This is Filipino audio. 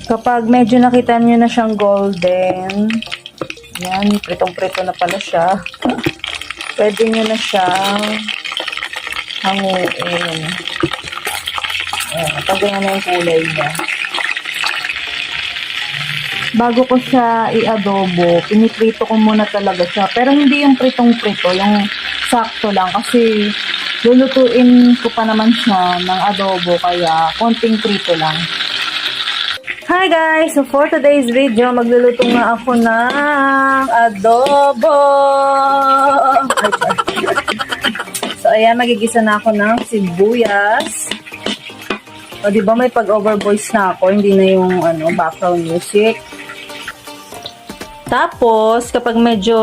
Kapag medyo nakita nyo na siyang golden, yan, pritong-prito na pala siya. Pwede nyo na siyang hanguin. Ayan, pag ganyan na yung kulay niya. Bago ko siya i-adobo, piniprito ko muna talaga siya. Pero hindi yung pritong-prito, yung sakto lang. Kasi lulutuin ko pa naman siya ng adobo, kaya konting prito lang. Hi guys! So for today's video, magluluto nga ako ng adobo! So ayan, magigisa na ako ng sibuyas. O diba may pag-over voice na ako, hindi na yung background music. Tapos, kapag medyo